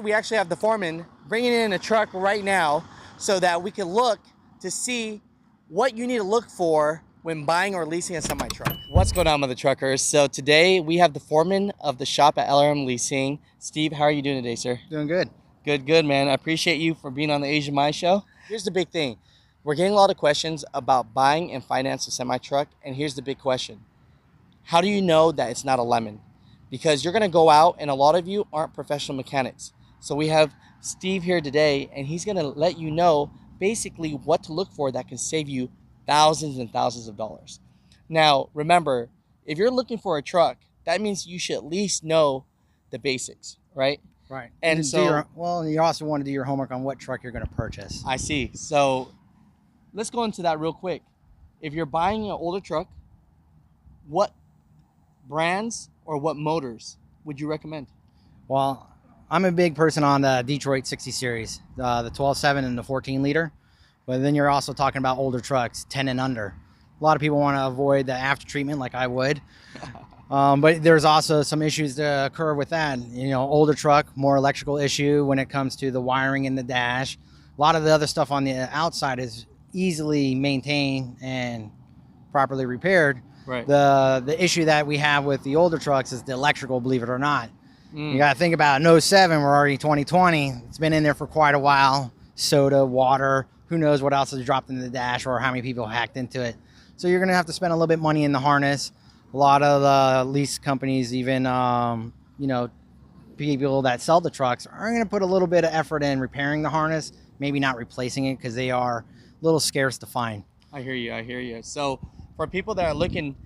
We actually have the foreman bringing in a truck right now so that we can look to see what you need to look for when buying or leasing a semi-truck. What's going on with the truckers? So today we have the foreman of the shop at LRM Leasing. Steve, how are you doing today, sir? Doing good. Good, man. I appreciate you for being on the Theasianmaishow. Here's the big thing. We're getting a lot of questions about buying and finance a semi-truck, and here's the big question. How do you know that it's not a lemon? Because you're gonna go out, and a lot of you aren't professional mechanics. So we have Steve here today, and he's gonna let you know basically what to look for that can save you thousands and thousands of dollars. Now, remember, if you're looking for a truck, that means you should at least know the basics, right? Right. And so, you also want to do your homework on what truck you're going to purchase. I see. So let's go into that real quick. If you're buying an older truck, what brands or what motors would you recommend? Well, I'm a big person on the Detroit 60 series, the 12.7 and the 14 liter. But then you're also talking about older trucks, 10 and under. A lot of people want to avoid the after treatment like I would. But there's also some issues that occur with that. You know, older truck, more electrical issue when it comes to the wiring in the dash. A lot of the other stuff on the outside is easily maintained and properly repaired. Right. The issue that we have with the older trucks is the electrical, believe it or not. You got to think about an 07, we're already 2020. It's been in there for quite a while. Soda, water, who knows what else is dropped into the dash or how many people hacked into it. So you're going to have to spend a little bit of money in the harness. A lot of the lease companies, even, you know, people that sell the trucks are going to put a little bit of effort in repairing the harness, maybe not replacing it because they are a little scarce to find. I hear you. So for people that are looking,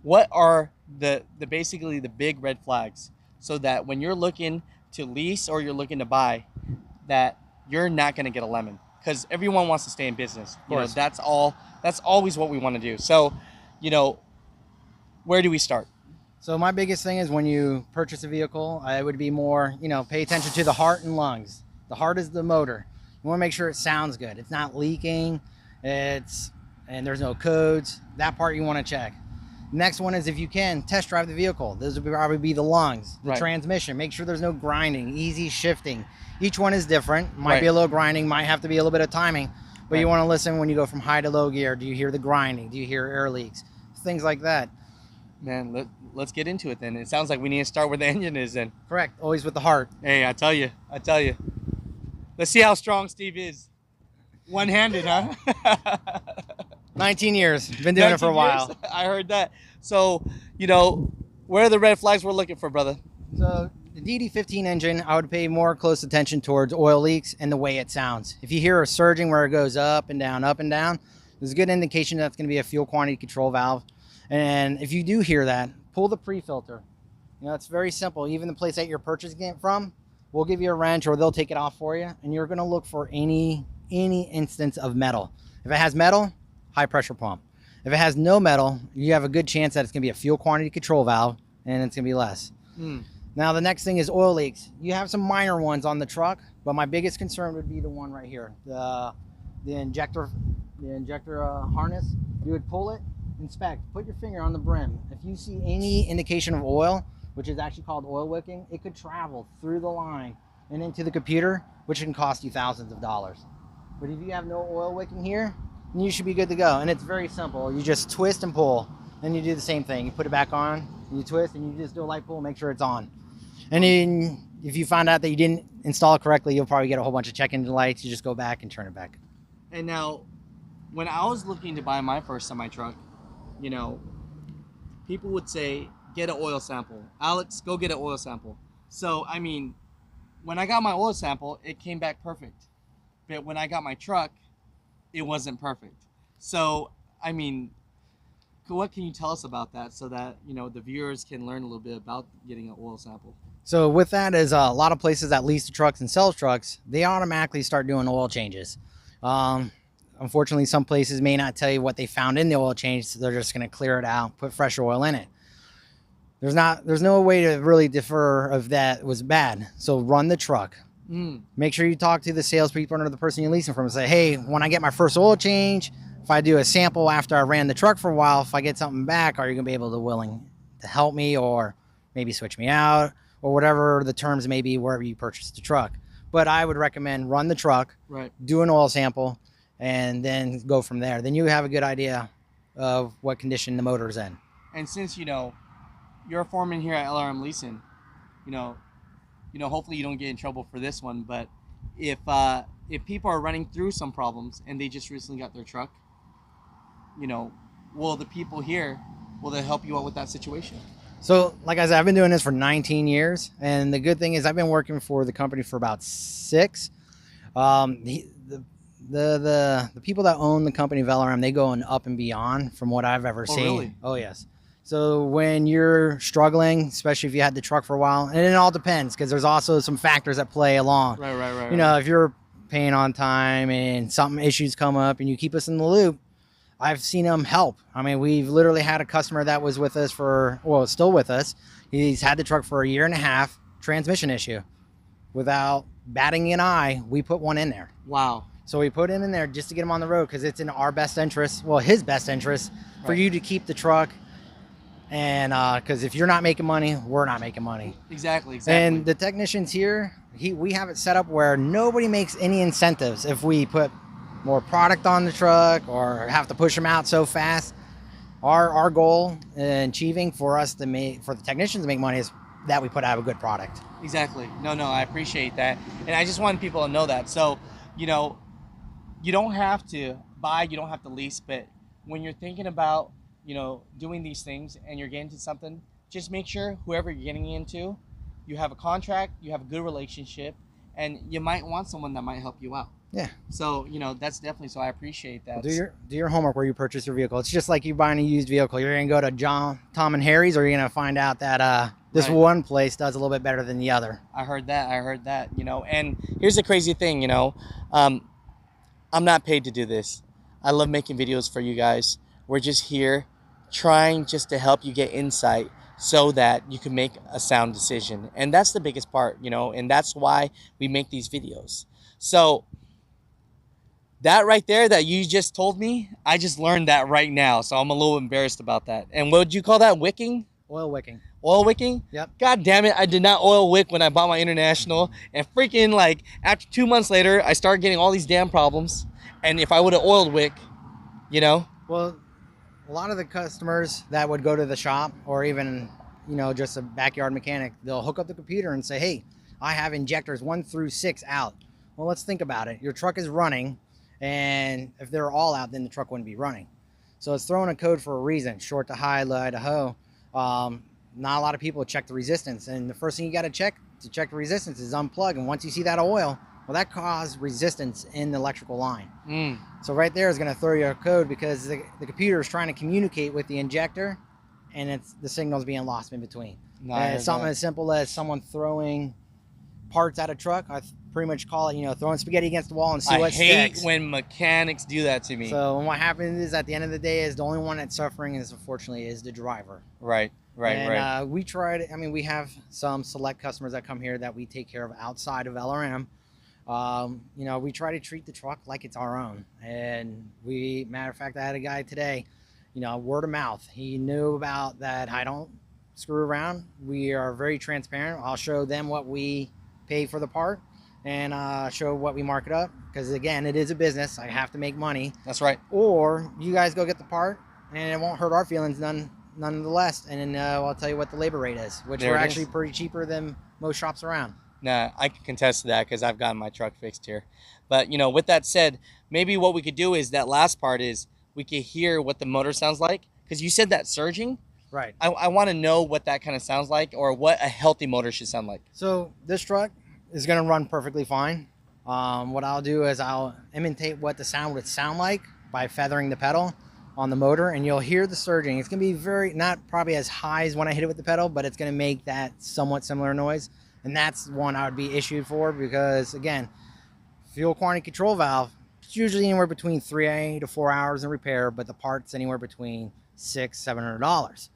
what are the basically the big red flags so that when you're looking to lease or you're looking to buy, that you're not going to get a lemon? Because everyone wants to stay in business. You know, that's always what we want to do. So, you know, where do we start? So my biggest thing is when you purchase a vehicle, I would be more, you know, pay attention to the heart and lungs. The heart is the motor. You want to make sure it sounds good. It's not leaking. And there's no codes. That part you want to check. Next one is, if you can, test drive the vehicle. Those would probably be the lungs, the transmission. Make sure there's no grinding, easy shifting. Each one is different. Might be a little grinding, might have to be a little bit of timing. But you want to listen when you go from high to low gear. Do you hear the grinding? Do you hear air leaks? Things like that. Man, let's get into it then. It sounds like we need to start where the engine is then. Correct. Always with the heart. Hey, I tell you. Let's see how strong Steve is. One-handed, huh? 19 years. Been doing it for a while. I heard that. So, you know, where are the red flags we're looking for, brother? So the DD15 engine, I would pay more close attention towards oil leaks and the way it sounds. If you hear a surging where it goes up and down, there's a good indication that's going to be a fuel quantity control valve. And if you do hear that, pull the pre-filter. You know, it's very simple. Even the place that you're purchasing it from, we'll give you a wrench or they'll take it off for you. And you're going to look for any instance of metal. If it has metal, high pressure pump. If it has no metal, you have a good chance that it's going to be a fuel quantity control valve and it's going to be less. Now, the next thing is oil leaks. You have some minor ones on the truck, but my biggest concern would be the one right here, the injector harness. You would pull it, inspect, put your finger on the brim. If you see any indication of oil, which is actually called oil wicking, it could travel through the line and into the computer, which can cost you thousands of dollars. But if you have no oil wicking here, then you should be good to go. And it's very simple. You just twist and pull, and you do the same thing. You put it back on, and you twist, and you just do a light pull, make sure it's on. And then if you find out that you didn't install it correctly, you'll probably get a whole bunch of check engine lights. You just go back and turn it back. And now, when I was looking to buy my first semi-truck, you know, people would say, get an oil sample. Alex, go get an oil sample. So, I mean, when I got my oil sample, it came back perfect. But when I got my truck, it wasn't perfect. So, I mean, what can you tell us about that so that, you know, the viewers can learn a little bit about getting an oil sample? So with that is a lot of places that lease the trucks and sell trucks, they automatically start doing oil changes. Unfortunately, some places may not tell you what they found in the oil change, so they're just going to clear it out, put fresh oil in it. There's no way to really defer if that was bad. So run the truck. Make sure you talk to the salespeople or the person you're leasing from and say, hey, when I get my first oil change, if I do a sample after I ran the truck for a while, if I get something back, are you going to be willing to help me or maybe switch me out? or whatever the terms may be wherever you purchase the truck. But I would recommend run the truck, Right. do an oil sample, and then go from there. Then you have a good idea of what condition the motor is in. And since you're a foreman here at LRM Leasing, you know, hopefully you don't get in trouble for this one, but if people are running through some problems and they just recently got their truck, will the people here, will they help you out with that situation? So, like I said, I've been doing this for 19 years, and the good thing is I've been working for the company for about 6. The people that own the company of LRM, they go up and beyond from what I've ever seen. Really? Oh, yes. So when you're struggling, especially if you had the truck for a while, and it all depends because there's also some factors that play along. Right. If you're paying on time and something issues come up and you keep us in the loop, I've seen them help. I mean, we've literally had a customer that was with us still with us. He's had the truck for a year and a half, transmission issue. Without batting an eye, we put one in there. Wow. So we put him in there just to get him on the road because it's in our best interest, his best interest, for you to keep the truck. And because if you're not making money, we're not making money. Exactly. And the technicians here, we have it set up where nobody makes any incentives if we put more product on the truck or have to push them out so fast. Our goal in achieving for the technicians to make money is that we put out a good product. Exactly. No, I appreciate that. And I just want people to know that. So, you don't have to buy, you don't have to lease, but when you're thinking about, doing these things and you're getting into something, just make sure whoever you're getting into, you have a contract, you have a good relationship, and you might want someone that might help you out. Yeah. So, that's definitely, so I appreciate that. Well, do your homework where you purchase your vehicle. It's just like you buying a used vehicle. You're going to go to Tom and Harry's, or you're going to find out that this one place does a little bit better than the other. I heard that, and here's the crazy thing, I'm not paid to do this. I love making videos for you guys. We're just here trying just to help you get insight so that you can make a sound decision. And that's the biggest part, and that's why we make these videos. So that right there that you just told me, I just learned that right now. So I'm a little embarrassed about that. And what would you call that? Wicking? Oil wicking. Oil wicking? Yep. God damn it, I did not oil wick when I bought my International. And freaking after 2 months later, I started getting all these damn problems. And if I would have oiled wick, Well, a lot of the customers that would go to the shop or even, just a backyard mechanic, they'll hook up the computer and say, hey, I have injectors 1 through 6 out. Well, let's think about it. Your truck is running, and if they're all out, then the truck wouldn't be running. So it's throwing a code for a reason, short to high, low to low. Not a lot of people check the resistance, and the first thing you got to check the resistance is unplug. And once you see that oil, well, that caused resistance in the electrical line. So right there is going to throw you a code because the computer is trying to communicate with the injector, and the signal's being lost in between. Something as simple as someone throwing parts out of truck. I pretty much call it, throwing spaghetti against the wall and see what sticks. I hate when mechanics do that to me. So what happens is at the end of the day is the only one that's suffering unfortunately is the driver. Right. We tried. We have some select customers that come here that we take care of outside of LRM. We try to treat the truck like it's our own. And matter of fact, I had a guy today, word of mouth. He knew about that. I don't screw around. We are very transparent. I'll show them what we pay for the part and show what we mark it up. Because again, it is a business. I have to make money. That's right. Or you guys go get the part and it won't hurt our feelings nonetheless. And then I'll tell you what the labor rate is, which we're actually pretty cheaper than most shops around. Nah, I can contest to that because I've gotten my truck fixed here. But, with that said, maybe what we could do is that last part is we could hear what the motor sounds like. Because you said that surging. Right. I want to know what that kind of sounds like or what a healthy motor should sound like. So this truck is going to run perfectly fine. What I'll do is I'll imitate what the sound would sound like by feathering the pedal on the motor, and you'll hear the surging. It's going to be not probably as high as when I hit it with the pedal, but it's going to make that somewhat similar noise. And that's one I would be issued for because, again, fuel quantity control valve, it's usually anywhere between 3 to 4 hours in repair, but the part's anywhere between $600-$700.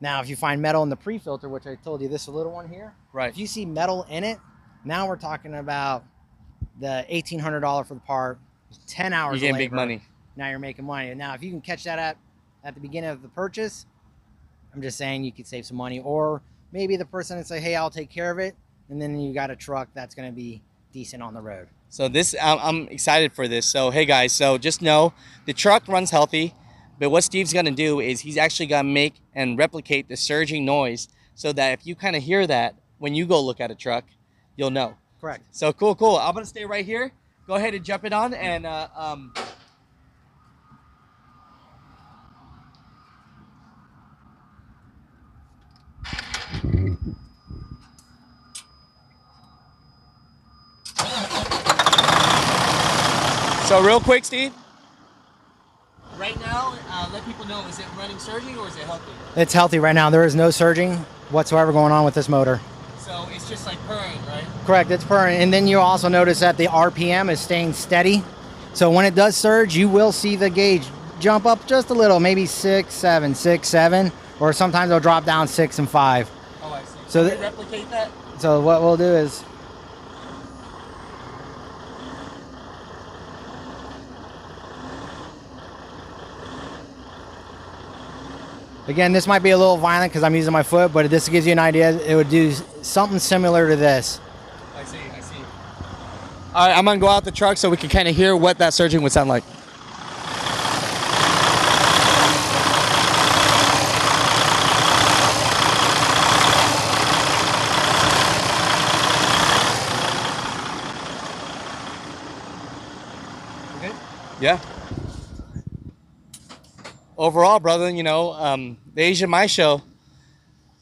Now, if you find metal in the pre-filter, which I told you, this little one here, right? If you see metal in it, now we're talking about the $1,800 for the part, 10 hours of labor. You're getting big money. Now you're making money. Now, if you can catch that at the beginning of the purchase, I'm just saying you could save some money. Or maybe the person would say, hey, I'll take care of it. And then you got a truck that's going to be decent on the road. So this, I'm excited for this. So hey guys, so just know the truck runs healthy, but what Steve's gonna do is he's actually gonna make and replicate the surging noise so that if you kind of hear that when you go look at a truck, you'll know. Correct. So cool. I'm gonna stay right here. Go ahead and jump it on and so real quick, Steve. Right now, let people know, is it running surging or is it healthy? It's healthy right now. There is no surging whatsoever going on with this motor. So it's just like purring, right? Correct, it's purring. And then you also notice that the RPM is staying steady. So when it does surge, you will see the gauge jump up just a little, maybe 6, 7, 6, 7, or sometimes it'll drop down 6 and 5. Oh, I see. So Can we replicate that? So what we'll do is, again, this might be a little violent because I'm using my foot, but this gives you an idea. It would do something similar to this. I see. All right, I'm gonna go out the truck so we can kind of hear what that surging would sound like. Okay. Yeah. Overall, brother, you know, the Theasianmaishow,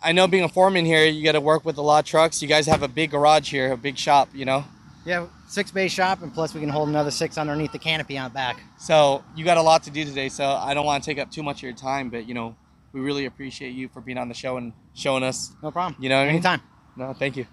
I know being a foreman here, you got to work with a lot of trucks. You guys have a big garage here, a big shop, you know? Yeah, 6-bay shop, and plus we can hold another 6 underneath the canopy on the back. So you got a lot to do today, so I don't want to take up too much of your time, but, you know, we really appreciate you for being on the show and showing us. No problem. You know what I mean? Anytime. No, thank you.